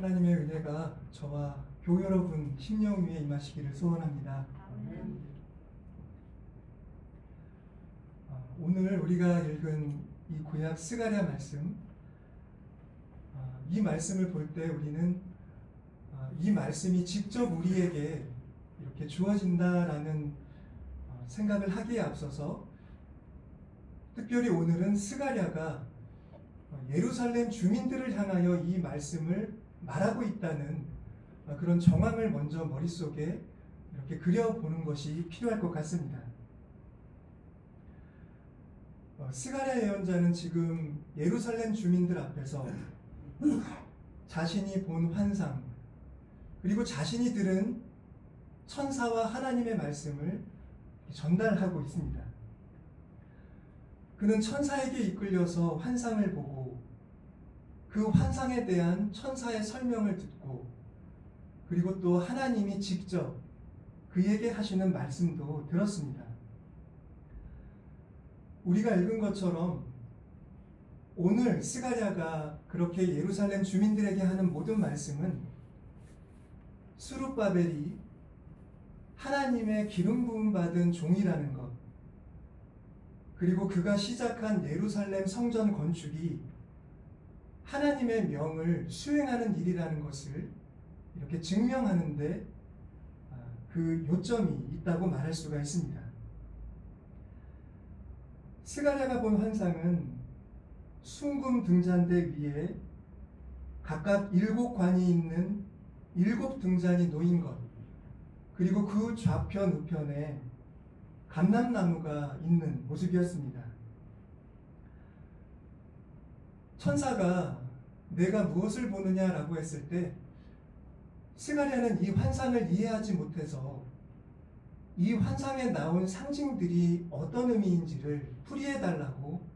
하나님의 은혜가 저와 교우 여러분 심령 위에 임하시기를 소원합니다. 오늘 우리가 읽은 이 구약 스가랴 말씀, 이 말씀을 볼 때 우리는 이 말씀이 직접 우리에게 이렇게 주어진다라는 생각을 하기에 앞서서 특별히 오늘은 스가랴가 예루살렘 주민들을 향하여 이 말씀을 말하고 있다는 그런 정황을 먼저 머릿속에 이렇게 그려보는 것이 필요할 것 같습니다. 스가랴 예언자는 지금 예루살렘 주민들 앞에서 자신이 본 환상 그리고 자신이 들은 천사와 하나님의 말씀을 전달하고 있습니다. 그는 천사에게 이끌려서 환상을 보고 그 환상에 대한 천사의 설명을 듣고 그리고 또 하나님이 직접 그에게 하시는 말씀도 들었습니다. 우리가 읽은 것처럼 오늘 스가랴가 그렇게 예루살렘 주민들에게 하는 모든 말씀은 스룹바벨이 하나님의 기름 부음 받은 종이라는 것, 그리고 그가 시작한 예루살렘 성전 건축이 하나님의 명을 수행하는 일이라는 것을 이렇게 증명하는데 그 요점이 있다고 말할 수가 있습니다. 스가랴가 본 환상은 숭금 등잔대 위에 각각 7관이 있는 7 등잔이 놓인 것, 그리고 그 좌편 우편에 감람나무가 있는 모습이었습니다. 천사가 내가 무엇을 보느냐라고 했을 때 스가랴는 이 환상을 이해하지 못해서 이 환상에 나온 상징들이 어떤 의미인지를 풀이해달라고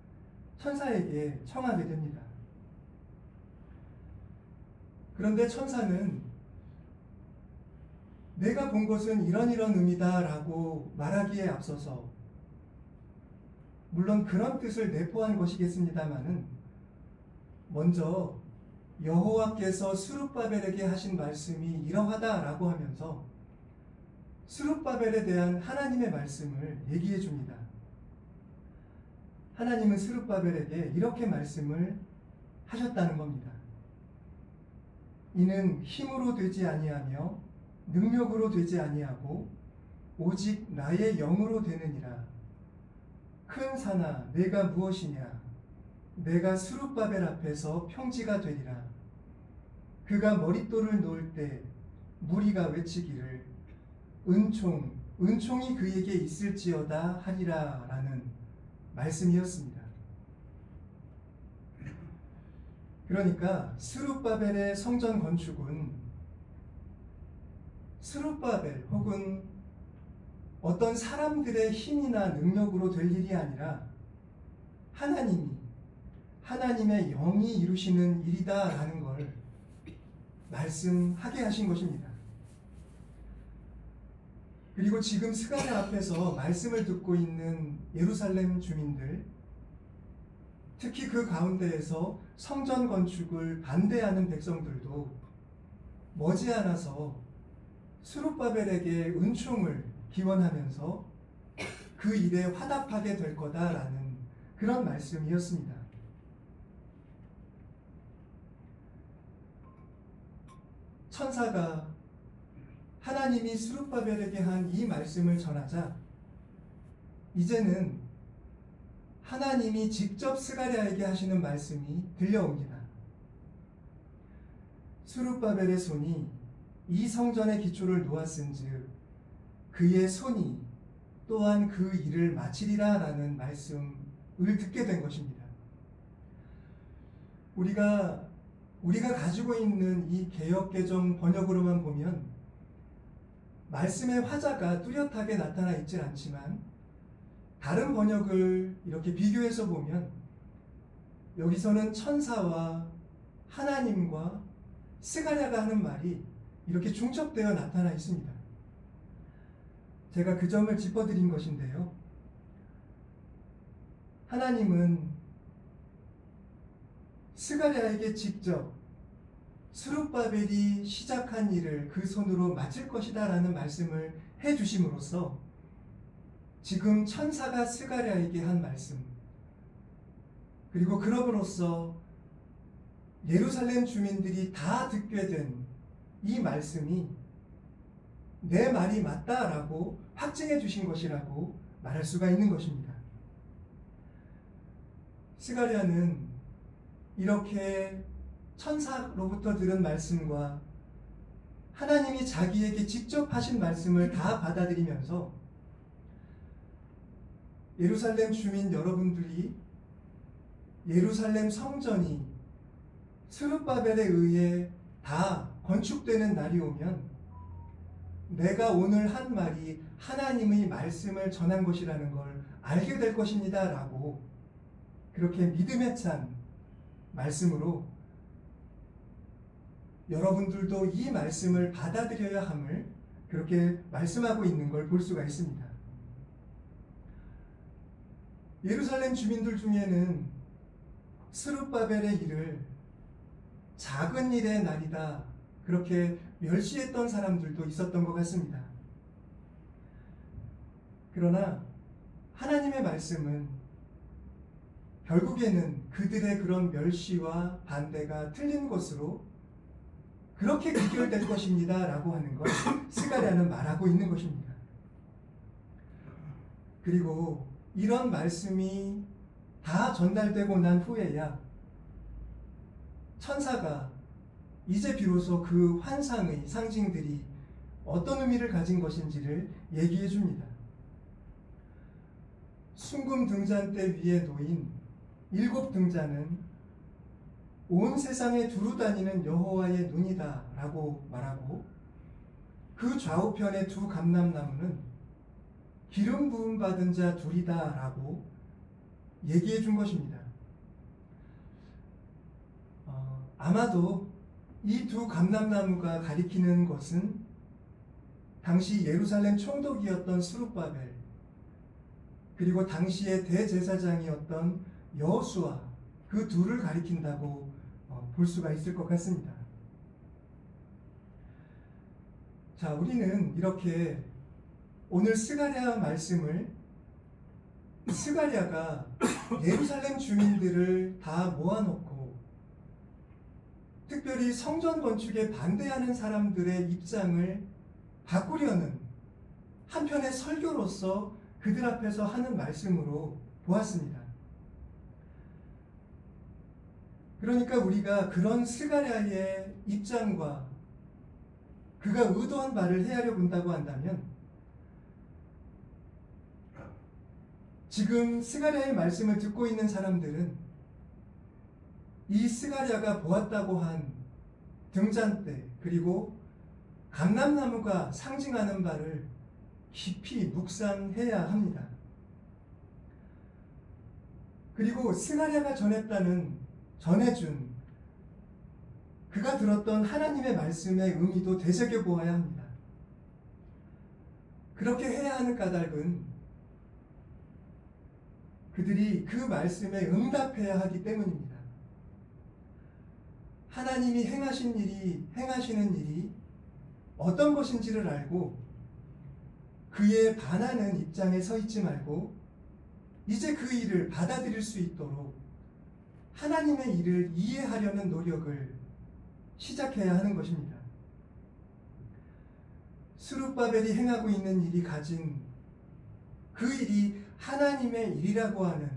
천사에게 청하게 됩니다. 그런데 천사는 내가 본 것은 이런 의미다 라고 말하기에 앞서서 물론 그런 뜻을 내포한 것이겠습니다마는 먼저 여호와께서 스룹바벨에게 하신 말씀이 이러하다 라고 하면서 스룹바벨에 대한 하나님의 말씀을 얘기해 줍니다. 하나님은 스룹바벨에게 이렇게 말씀을 하셨다는 겁니다. 이는 힘으로 되지 아니하며 능력으로 되지 아니하고 오직 나의 영으로 되느니라. 큰 산아 내가 무엇이냐? 내가 스룹바벨 앞에서 평지가 되리라. 그가 머릿돌을 놓을 때 무리가 외치기를 은총이 그에게 있을지어다 하리라 라는 말씀이었습니다. 그러니까 스룹바벨의 성전 건축은 스룹바벨 혹은 어떤 사람들의 힘이나 능력으로 될 일이 아니라 하나님의 영이 이루시는 일이다 라는 걸 말씀하게 하신 것입니다. 그리고 지금 스가랴 앞에서 말씀을 듣고 있는 예루살렘 주민들, 특히 그 가운데에서 성전 건축을 반대하는 백성들도 머지않아서 스룹바벨에게 은총을 기원하면서 그 일에 화답하게 될 거다라는 그런 말씀이었습니다. 천사가 하나님이 스룹바벨에게 한 이 말씀을 전하자 이제는 하나님이 직접 스가랴에게 하시는 말씀이 들려옵니다. 스룹바벨의 손이 이 성전의 기초를 놓았은즉 그의 손이 또한 그 일을 마치리라 라는 말씀을 듣게 된 것입니다. 우리가 가지고 있는 이 개역개정 번역으로만 보면 말씀의 화자가 뚜렷하게 나타나 있질 않지만 다른 번역을 이렇게 비교해서 보면 여기서는 천사와 하나님과 스가랴가 하는 말이 이렇게 중첩되어 나타나 있습니다. 제가 그 점을 짚어드린 것인데요. 하나님은 스가랴에게 직접 스룹바벨이 시작한 일을 그 손으로 마칠 것이다 라는 말씀을 해주심으로써 지금 천사가 스가랴에게 한 말씀, 그리고 그럼으로써 예루살렘 주민들이 다 듣게 된 이 말씀이 내 말이 맞다라고 확증해 주신 것이라고 말할 수가 있는 것입니다. 스가랴는 이렇게 천사로부터 들은 말씀과 하나님이 자기에게 직접 하신 말씀을 다 받아들이면서 예루살렘 주민 여러분들이 예루살렘 성전이 스룹바벨에 의해 다 건축되는 날이 오면 내가 오늘 한 말이 하나님의 말씀을 전한 것이라는 걸 알게 될 것입니다 라고 그렇게 믿음에 찬 말씀으로 여러분들도 이 말씀을 받아들여야 함을 그렇게 말씀하고 있는 걸 볼 수가 있습니다. 예루살렘 주민들 중에는 스룹바벨의 일을 작은 일의 날이다 그렇게 멸시했던 사람들도 있었던 것 같습니다. 그러나 하나님의 말씀은 결국에는 그들의 그런 멸시와 반대가 틀린 것으로 그렇게 귀결될 것입니다 라고 하는 걸 스가랴는 말하고 있는 것입니다. 그리고 이런 말씀이 다 전달되고 난 후에야 천사가 이제 비로소 그 환상의 상징들이 어떤 의미를 가진 것인지를 얘기해 줍니다. 순금 등잔대 위에 놓인 7 등잔은 온 세상에 두루 다니는 여호와의 눈이다 라고 말하고 그 좌우편의 2 감람나무는 기름 부음 받은 자 둘이다 라고 얘기해 준 것입니다. 아마도 이 2 감람나무가 가리키는 것은 당시 예루살렘 총독이었던 스룹바벨 그리고 당시의 대제사장이었던 여호수아 그 둘을 가리킨다고 볼 수가 있을 것 같습니다. 자, 우리는 이렇게 오늘 스가랴 말씀을 스가랴가 예루살렘 주민들을 다 모아놓고 특별히 성전 건축에 반대하는 사람들의 입장을 바꾸려는 한편의 설교로서 그들 앞에서 하는 말씀으로 보았습니다. 그러니까 우리가 그런 스가랴의 입장과 그가 의도한 바를 헤아려 본다고 한다면 지금 스가랴의 말씀을 듣고 있는 사람들은 이 스가랴가 보았다고 한 등잔대 그리고 감람나무가 상징하는 바를 깊이 묵상해야 합니다. 그리고 스가랴가 전해준 그가 들었던 하나님의 말씀의 의미도 되새겨보아야 합니다. 그렇게 해야 하는 까닭은 그들이 그 말씀에 응답해야 하기 때문입니다. 하나님이 행하시는 일이 어떤 것인지를 알고 그에 반하는 입장에 서 있지 말고 이제 그 일을 받아들일 수 있도록 하나님의 일을 이해하려는 노력을 시작해야 하는 것입니다. 스룹바벨이 행하고 있는 일이 가진 그 일이 하나님의 일이라고 하는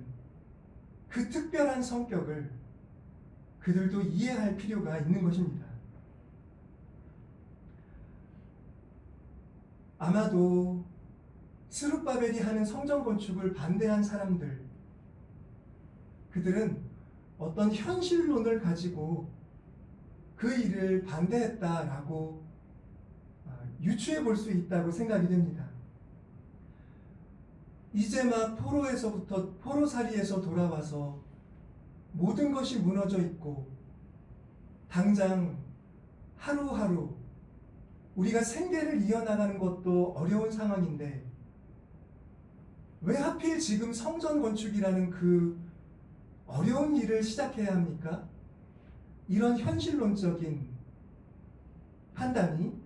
그 특별한 성격을 그들도 이해할 필요가 있는 것입니다. 아마도 스룹바벨이 하는 성전 건축을 반대한 사람들, 그들은 어떤 현실론을 가지고 그 일을 반대했다라고 유추해 볼 수 있다고 생각이 됩니다. 이제 막 포로살이에서 돌아와서 모든 것이 무너져 있고 당장 하루하루 우리가 생계를 이어나가는 것도 어려운 상황인데 왜 하필 지금 성전 건축이라는 그 어려운 일을 시작해야 합니까? 이런 현실론적인 판단이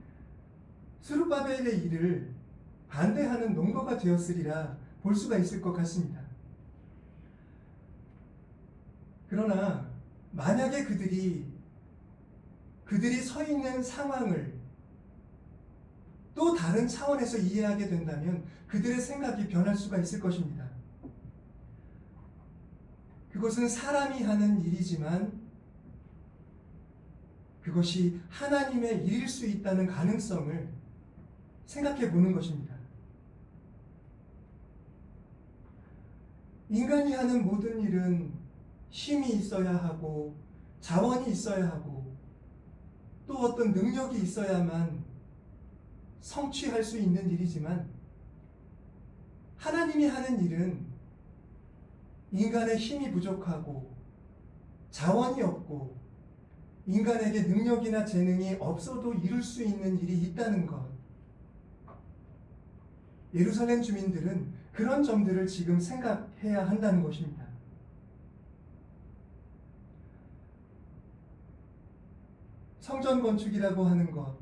스룹바벨의 일을 반대하는 논거가 되었으리라 볼 수가 있을 것 같습니다. 그러나 만약에 그들이 서 있는 상황을 또 다른 차원에서 이해하게 된다면 그들의 생각이 변할 수가 있을 것입니다. 그것은 사람이 하는 일이지만 그것이 하나님의 일일 수 있다는 가능성을 생각해 보는 것입니다. 인간이 하는 모든 일은 힘이 있어야 하고 자원이 있어야 하고 또 어떤 능력이 있어야만 성취할 수 있는 일이지만 하나님이 하는 일은 인간의 힘이 부족하고 자원이 없고 인간에게 능력이나 재능이 없어도 이룰 수 있는 일이 있다는 것. 예루살렘 주민들은 그런 점들을 지금 생각해야 한다는 것입니다. 성전 건축이라고 하는 것,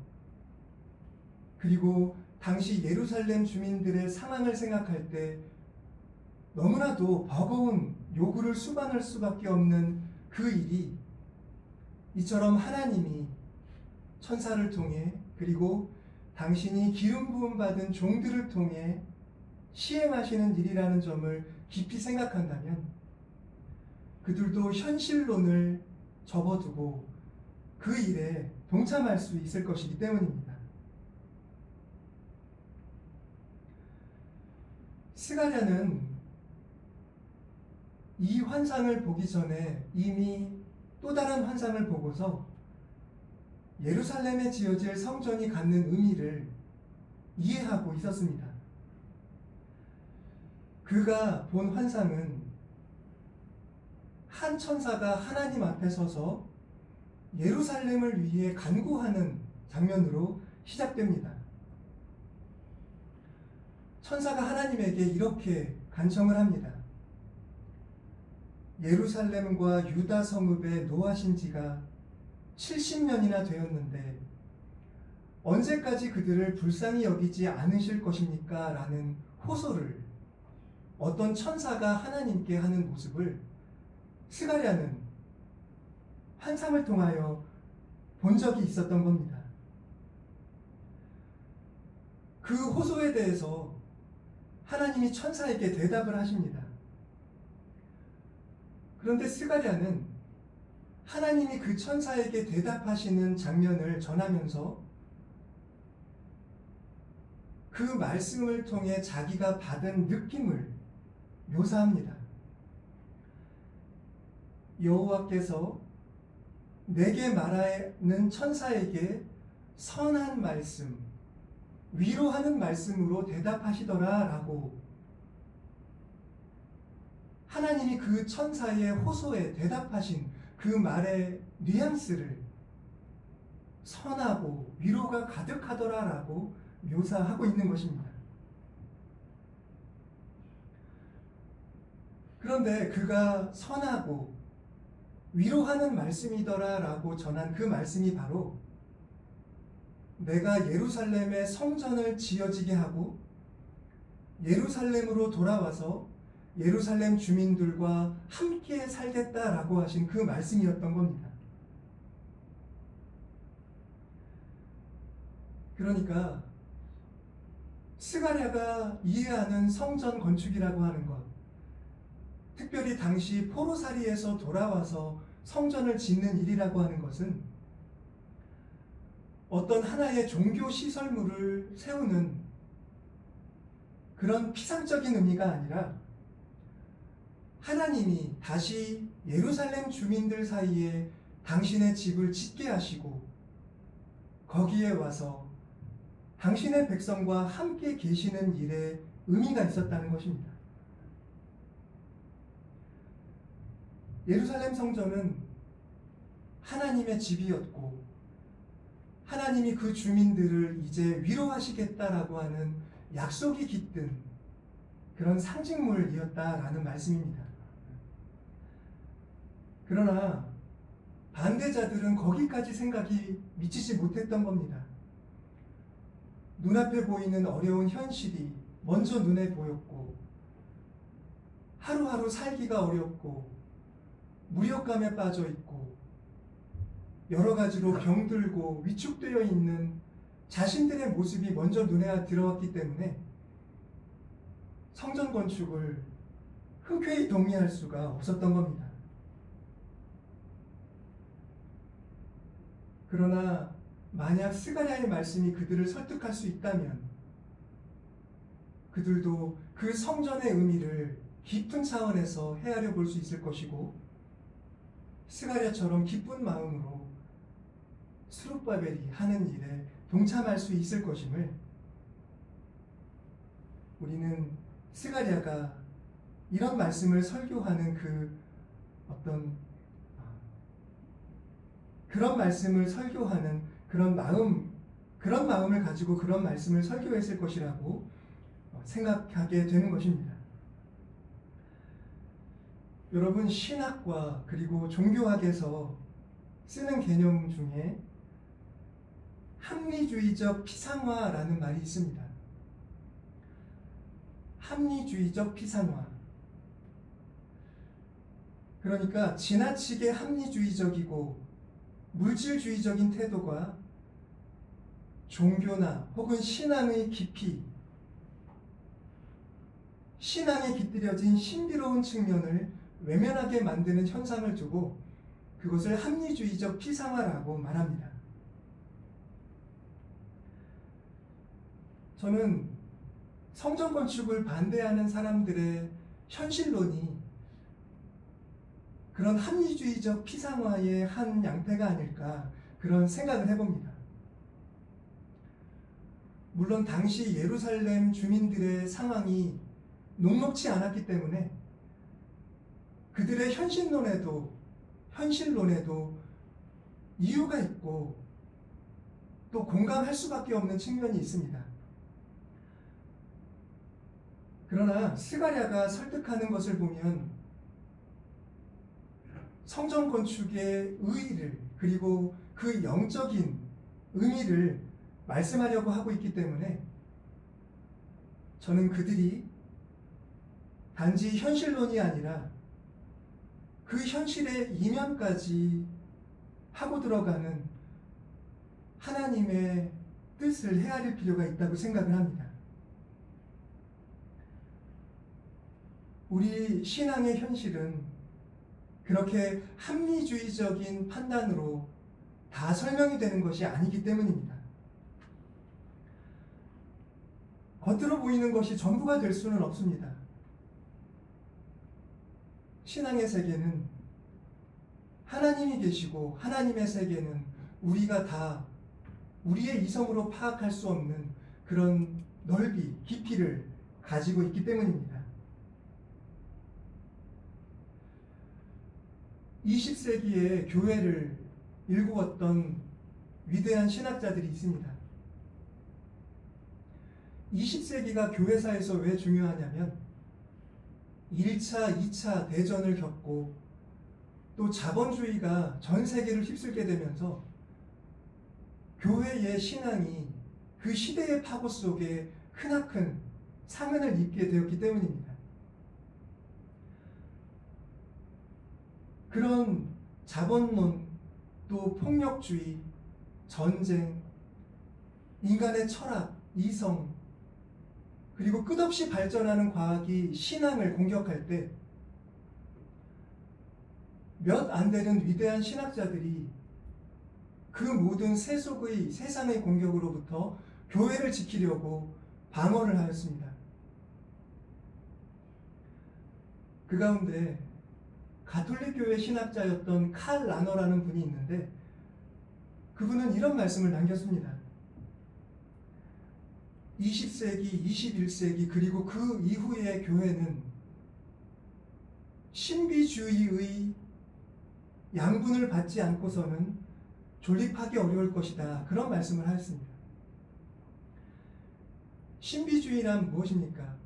그리고 당시 예루살렘 주민들의 상황을 생각할 때 너무나도 버거운 요구를 수반할 수밖에 없는 그 일이 이처럼 하나님이 천사를 통해 그리고 당신이 기름 부음 받은 종들을 통해 시행하시는 일이라는 점을 깊이 생각한다면 그들도 현실론을 접어두고 그 일에 동참할 수 있을 것이기 때문입니다. 스가랴는 이 환상을 보기 전에 이미 또 다른 환상을 보고서 예루살렘에 지어질 성전이 갖는 의미를 이해하고 있었습니다. 그가 본 환상은 한 천사가 하나님 앞에 서서 예루살렘을 위해 간구하는 장면으로 시작됩니다. 천사가 하나님에게 이렇게 간청을 합니다. 예루살렘과 유다 성읍에 노하신 지가 70년이나 되었는데 언제까지 그들을 불쌍히 여기지 않으실 것입니까? 라는 호소를 어떤 천사가 하나님께 하는 모습을 스가랴는 환상을 통하여 본 적이 있었던 겁니다. 그 호소에 대해서 하나님이 천사에게 대답을 하십니다. 그런데 스가랴는 하나님이 그 천사에게 대답하시는 장면을 전하면서 그 말씀을 통해 자기가 받은 느낌을 묘사합니다. 여호와께서 내게 말하는 천사에게 선한 말씀, 위로하는 말씀으로 대답하시더라 라고 하나님이 그 천사의 호소에 대답하신 그 말의 뉘앙스를 선하고 위로가 가득하더라 라고 묘사하고 있는 것입니다. 그런데 그가 선하고 위로하는 말씀이더라 라고 전한 그 말씀이 바로 내가 예루살렘에 성전을 지어지게 하고 예루살렘으로 돌아와서 예루살렘 주민들과 함께 살겠다라고 하신 그 말씀이었던 겁니다. 그러니까 스가랴가 이해하는 성전 건축이라고 하는 것, 특별히 당시 포로살이에서 돌아와서 성전을 짓는 일이라고 하는 것은 어떤 하나의 종교 시설물을 세우는 그런 피상적인 의미가 아니라 하나님이 다시 예루살렘 주민들 사이에 당신의 집을 짓게 하시고 거기에 와서 당신의 백성과 함께 계시는 일에 의미가 있었다는 것입니다. 예루살렘 성전은 하나님의 집이었고 하나님이 그 주민들을 이제 위로하시겠다라고 하는 약속이 깃든 그런 상징물이었다라는 말씀입니다. 그러나 반대자들은 거기까지 생각이 미치지 못했던 겁니다. 눈앞에 보이는 어려운 현실이 먼저 눈에 보였고, 하루하루 살기가 어렵고 무력감에 빠져 있고 여러 가지로 병들고 위축되어 있는 자신들의 모습이 먼저 눈에 들어왔기 때문에 성전 건축을 흔쾌히 동의할 수가 없었던 겁니다. 그러나 만약 스가랴의 말씀이 그들을 설득할 수 있다면 그들도 그 성전의 의미를 깊은 차원에서 헤아려 볼 수 있을 것이고, 스가랴처럼 기쁜 마음으로 스룹바벨이 하는 일에 동참할 수 있을 것임을 우리는 스가랴가 이런 말씀을 설교하는 그런 말씀을 설교하는 그런 마음을 가지고 그런 말씀을 설교했을 것이라고 생각하게 되는 것입니다. 여러분, 신학과 그리고 종교학에서 쓰는 개념 중에 합리주의적 피상화라는 말이 있습니다. 합리주의적 피상화. 그러니까 지나치게 합리주의적이고 물질주의적인 태도가 종교나 혹은 신앙의 깊이, 신앙에 깃들여진 신비로운 측면을 외면하게 만드는 현상을 두고 그것을 합리주의적 피상화라고 말합니다. 저는 성전 건축을 반대하는 사람들의 현실론이 그런 합리주의적 피상화의 한 양태가 아닐까, 그런 생각을 해봅니다. 물론 당시 예루살렘 주민들의 상황이 녹록치 않았기 때문에 그들의 현실론에도 이유가 있고 또 공감할 수밖에 없는 측면이 있습니다. 그러나 스가랴가 설득하는 것을 보면 성전 건축의 의의를, 그리고 그 영적인 의미를 말씀하려고 하고 있기 때문에 저는 그들이 단지 현실론이 아니라 그 현실의 이면까지 하고 들어가는 하나님의 뜻을 헤아릴 필요가 있다고 생각을 합니다. 우리 신앙의 현실은 그렇게 합리주의적인 판단으로 다 설명이 되는 것이 아니기 때문입니다. 겉으로 보이는 것이 전부가 될 수는 없습니다. 신앙의 세계는 하나님이 계시고 하나님의 세계는 우리가 다 우리의 이성으로 파악할 수 없는 그런 넓이, 깊이를 가지고 있기 때문입니다. 20세기의 교회를 일구었던 위대한 신학자들이 있습니다. 20세기가 교회사에서 왜 중요하냐면 1차, 2차 대전을 겪고 또 자본주의가 전 세계를 휩쓸게 되면서 교회의 신앙이 그 시대의 파고 속에 크나큰 상흔을 입게 되었기 때문입니다. 그런 자본론, 또 폭력주의, 전쟁, 인간의 철학, 이성, 그리고 끝없이 발전하는 과학이 신앙을 공격할 때 몇 안 되는 위대한 신학자들이 그 모든 세속의 세상의 공격으로부터 교회를 지키려고 방어를 하였습니다. 그 가운데 가톨릭 교회 신학자였던 칼 라너라는 분이 있는데 그분은 이런 말씀을 남겼습니다. 20세기, 21세기 그리고 그 이후의 교회는 신비주의의 양분을 받지 않고서는 존립하기 어려울 것이다. 그런 말씀을 하였습니다. 신비주의란 무엇입니까?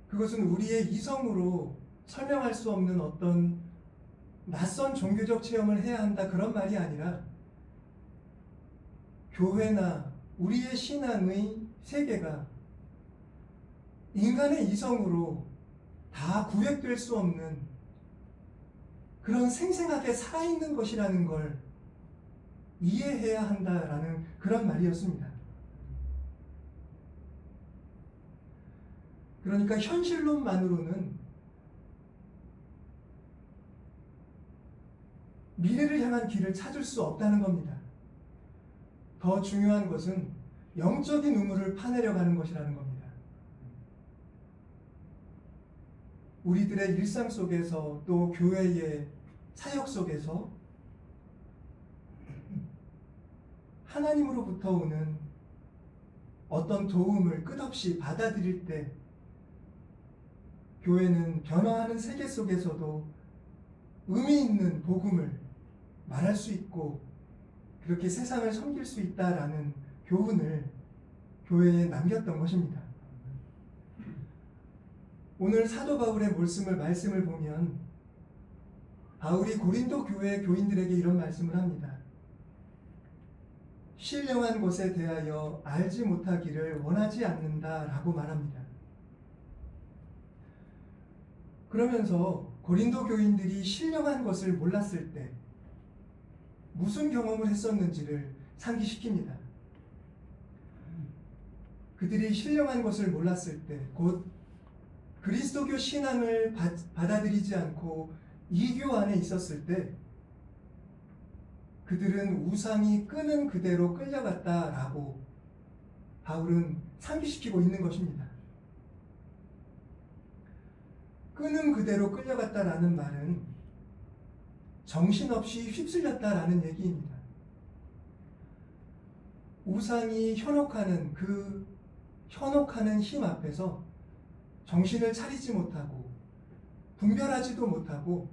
그것은 우리의 이성으로 설명할 수 없는 어떤 낯선 종교적 체험을 해야 한다 그런 말이 아니라 교회나 우리의 신앙의 세계가 인간의 이성으로 다 구획될 수 없는 그런 생생하게 살아있는 것이라는 걸 이해해야 한다라는 그런 말이었습니다. 그러니까 현실론만으로는 미래를 향한 길을 찾을 수 없다는 겁니다. 더 중요한 것은 영적인 우물을 파내려 가는 것이라는 겁니다. 우리들의 일상 속에서 또 교회의 사역 속에서 하나님으로부터 오는 어떤 도움을 끝없이 받아들일 때 교회는 변화하는 세계 속에서도 의미 있는 복음을 말할 수 있고 그렇게 세상을 섬길 수 있다라는 교훈을 교회에 남겼던 것입니다. 오늘 사도 바울의 말씀을 보면 바울이 고린도 교회 교인들에게 이런 말씀을 합니다. 신령한 것에 대하여 알지 못하기를 원하지 않는다라고 말합니다. 그러면서 고린도 교인들이 신령한 것을 몰랐을 때 무슨 경험을 했었는지를 상기시킵니다. 그들이 신령한 것을 몰랐을 때, 곧 그리스도교 신앙을 받아들이지 않고 이교 안에 있었을 때 그들은 우상이 끄는 그대로 끌려갔다라고 바울은 상기시키고 있는 것입니다. 끄는 그대로 끌려갔다라는 말은 정신없이 휩쓸렸다라는 얘기입니다. 우상이 현혹하는 그 현혹하는 힘 앞에서 정신을 차리지 못하고 분별하지도 못하고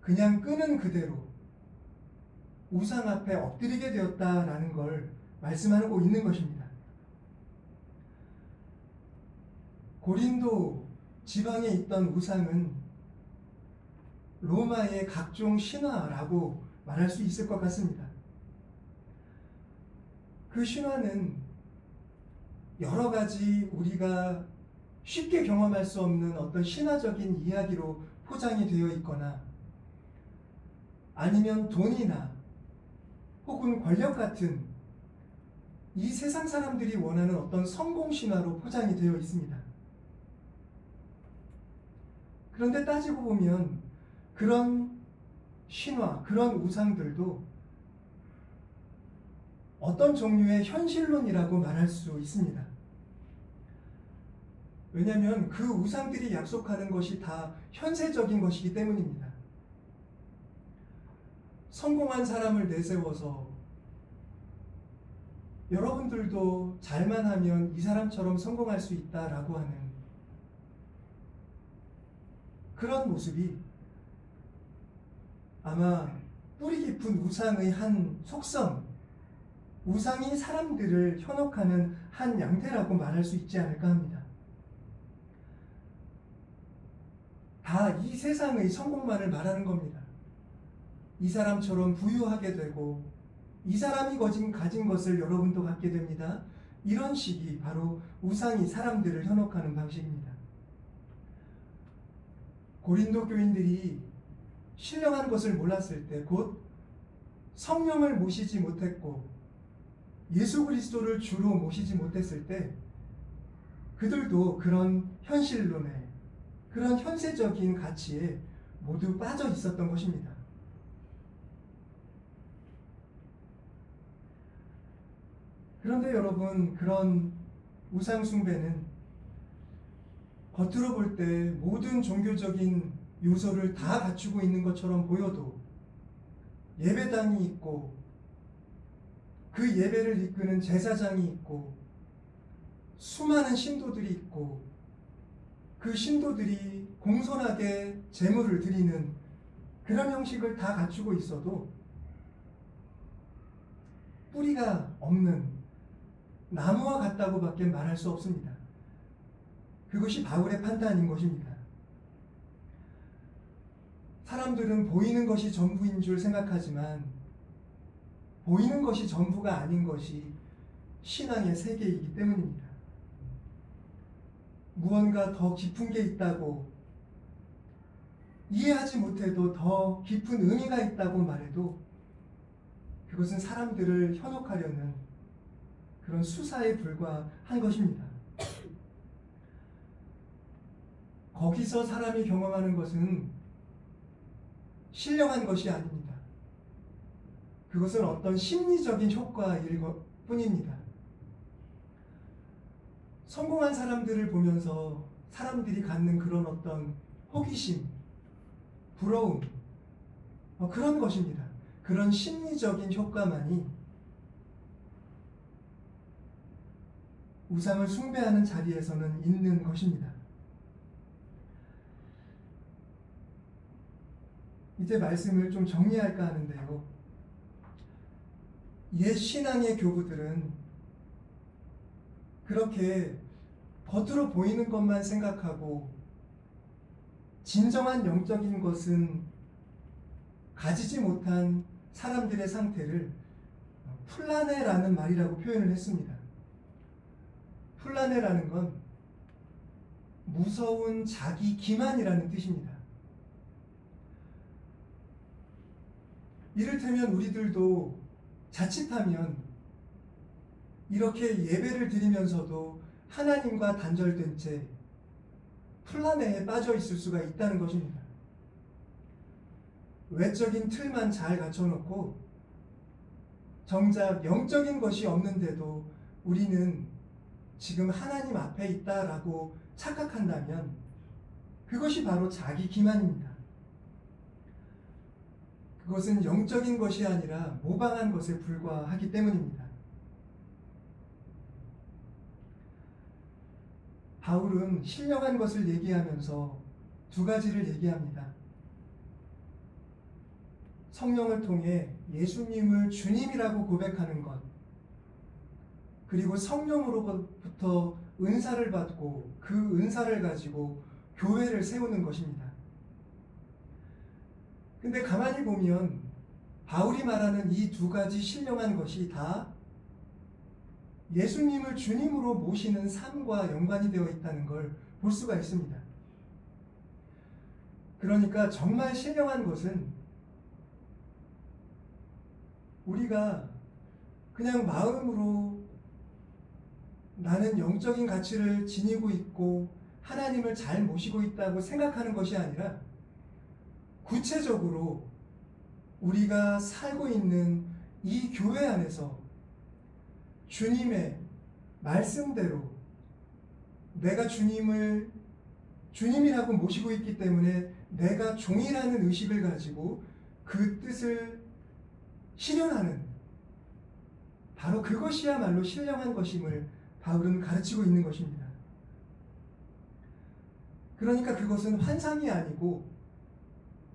그냥 끄는 그대로 우상 앞에 엎드리게 되었다라는 걸 말씀하고 있는 것입니다. 고린도 지방에 있던 우상은 로마의 각종 신화라고 말할 수 있을 것 같습니다. 그 신화는 여러 가지 우리가 쉽게 경험할 수 없는 어떤 신화적인 이야기로 포장이 되어 있거나 아니면 돈이나 혹은 권력 같은 이 세상 사람들이 원하는 어떤 성공 신화로 포장이 되어 있습니다. 그런데 따지고 보면 그런 신화, 그런 우상들도 어떤 종류의 현실론이라고 말할 수 있습니다. 왜냐하면 그 우상들이 약속하는 것이 다 현세적인 것이기 때문입니다. 성공한 사람을 내세워서 여러분들도 잘만 하면 이 사람처럼 성공할 수 있다라고 하는 그런 모습이 아마 뿌리 깊은 우상의 한 속성, 우상이 사람들을 현혹하는 한 양태라고 말할 수 있지 않을까 합니다. 다 이 세상의 성공만을 말하는 겁니다. 이 사람처럼 부유하게 되고 이 사람이 가진 것을 여러분도 갖게 됩니다. 이런 식이 바로 우상이 사람들을 현혹하는 방식입니다. 고린도 교인들이 신령한 것을 몰랐을 때, 곧 성령을 모시지 못했고 예수 그리스도를 주로 모시지 못했을 때 그들도 그런 현실론에, 그런 현세적인 가치에 모두 빠져 있었던 것입니다. 그런데 여러분, 그런 우상 숭배는 겉으로 볼 때 모든 종교적인 요소를 다 갖추고 있는 것처럼 보여도 예배당이 있고 그 예배를 이끄는 제사장이 있고 수많은 신도들이 있고 그 신도들이 공손하게 제물을 드리는 그런 형식을 다 갖추고 있어도 뿌리가 없는 나무와 같다고 밖에 말할 수 없습니다. 그것이 바울의 판단인 것입니다. 사람들은 보이는 것이 전부인 줄 생각하지만 보이는 것이 전부가 아닌 것이 신앙의 세계이기 때문입니다. 무언가 더 깊은 게 있다고, 이해하지 못해도 더 깊은 의미가 있다고 말해도 그것은 사람들을 현혹하려는 그런 수사에 불과한 것입니다. 거기서 사람이 경험하는 것은 신령한 것이 아닙니다. 그것은 어떤 심리적인 효과일 뿐입니다. 성공한 사람들을 보면서 사람들이 갖는 그런 어떤 호기심, 부러움, 그런 것입니다. 그런 심리적인 효과만이 우상을 숭배하는 자리에서는 있는 것입니다. 이제 말씀을 좀 정리할까 하는데요. 옛 신앙의 교부들은 그렇게 겉으로 보이는 것만 생각하고 진정한 영적인 것은 가지지 못한 사람들의 상태를 플라네라는 말이라고 표현을 했습니다. 플라네라는 건 무서운 자기 기만이라는 뜻입니다. 이를테면 우리들도 자칫하면 이렇게 예배를 드리면서도 하나님과 단절된 채 플라네에 빠져 있을 수가 있다는 것입니다. 외적인 틀만 잘 갖춰놓고 정작 영적인 것이 없는데도 우리는 지금 하나님 앞에 있다라고 착각한다면 그것이 바로 자기 기만입니다. 그것은 영적인 것이 아니라 모방한 것에 불과하기 때문입니다. 바울은 신령한 것을 얘기하면서 두 가지를 얘기합니다. 성령을 통해 예수님을 주님이라고 고백하는 것, 그리고 성령으로부터 은사를 받고 그 은사를 가지고 교회를 세우는 것입니다. 근데 가만히 보면 바울이 말하는 이 두 가지 신령한 것이 다 예수님을 주님으로 모시는 삶과 연관이 되어 있다는 걸 볼 수가 있습니다. 그러니까 정말 신령한 것은 우리가 그냥 마음으로 나는 영적인 가치를 지니고 있고 하나님을 잘 모시고 있다고 생각하는 것이 아니라 구체적으로 우리가 살고 있는 이 교회 안에서 주님의 말씀대로 내가 주님을 주님이라고 모시고 있기 때문에 내가 종이라는 의식을 가지고 그 뜻을 실현하는, 바로 그것이야말로 신령한 것임을 바울은 가르치고 있는 것입니다. 그러니까 그것은 환상이 아니고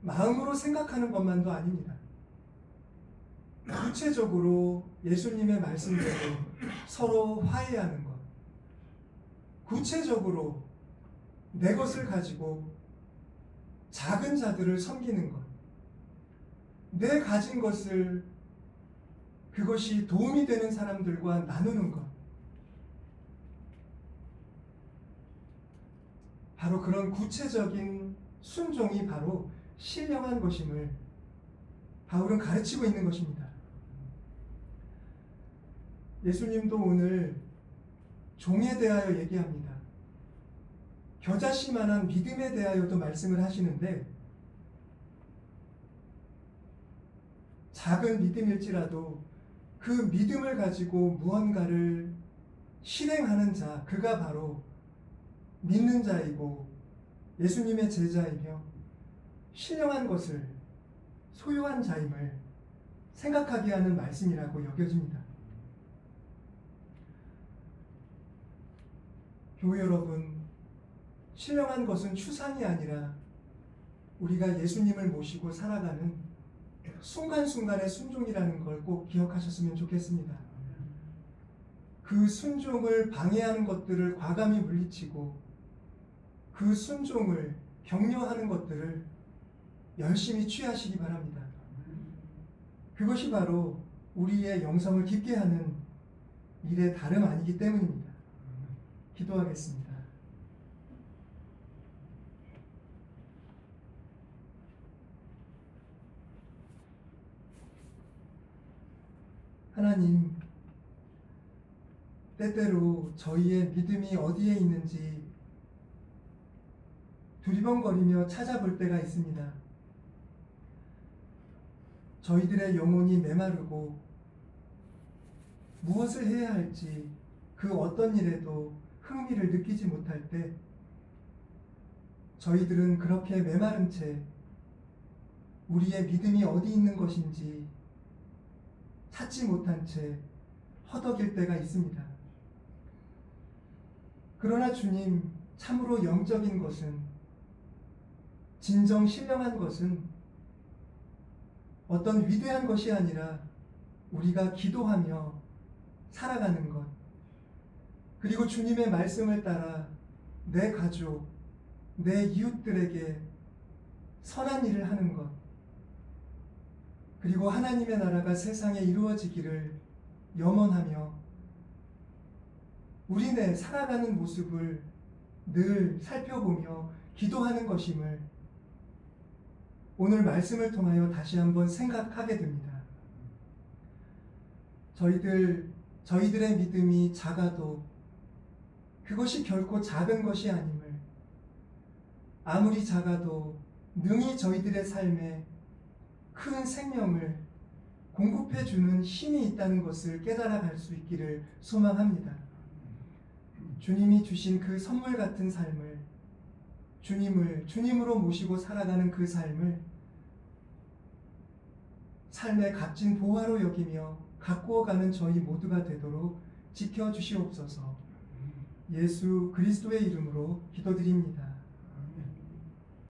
마음으로 생각하는 것만도 아닙니다. 구체적으로 예수님의 말씀대로 서로 화해하는 것, 구체적으로 내 것을 가지고 작은 자들을 섬기는 것, 내 가진 것을 그것이 도움이 되는 사람들과 나누는 것, 바로 그런 구체적인 순종이 바로 신령한 것임을 바울은 가르치고 있는 것입니다. 예수님도 오늘 종에 대하여 얘기합니다. 겨자씨만한 믿음에 대하여도 말씀을 하시는데, 작은 믿음일지라도 그 믿음을 가지고 무언가를 실행하는 자, 그가 바로 믿는 자이고 예수님의 제자이며 신령한 것을 소유한 자임을 생각하게 하는 말씀이라고 여겨집니다. 교회 여러분, 신령한 것은 추상이 아니라 우리가 예수님을 모시고 살아가는 순간순간의 순종이라는 걸 꼭 기억하셨으면 좋겠습니다. 그 순종을 방해하는 것들을 과감히 물리치고 그 순종을 격려하는 것들을 열심히 취하시기 바랍니다. 그것이 바로 우리의 영성을 깊게 하는 일의 다름 아니기 때문입니다. 기도하겠습니다. 하나님, 때때로 저희의 믿음이 어디에 있는지 두리번거리며 찾아볼 때가 있습니다. 저희들의 영혼이 메마르고 무엇을 해야 할지 그 어떤 일에도 흥미를 느끼지 못할 때 저희들은 그렇게 메마른 채 우리의 믿음이 어디 있는 것인지 찾지 못한 채 허덕일 때가 있습니다. 그러나 주님, 참으로 영적인 것은, 진정 신령한 것은 어떤 위대한 것이 아니라 우리가 기도하며 살아가는 것, 그리고 주님의 말씀을 따라 내 가족, 내 이웃들에게 선한 일을 하는 것, 그리고 하나님의 나라가 세상에 이루어지기를 염원하며 우리네 살아가는 모습을 늘 살펴보며 기도하는 것임을 오늘 말씀을 통하여 다시 한번 생각하게 됩니다. 저희들의 믿음이 작아도 그것이 결코 작은 것이 아님을, 아무리 작아도 능히 저희들의 삶에 큰 생명을 공급해 주는 힘이 있다는 것을 깨달아 갈 수 있기를 소망합니다. 주님이 주신 그 선물 같은 삶을, 주님으로 모시고 살아가는 그 삶을 삶의 값진 보화로 여기며 가꾸어 가는 저희 모두가 되도록 지켜주시옵소서. 예수 그리스도의 이름으로 기도드립니다.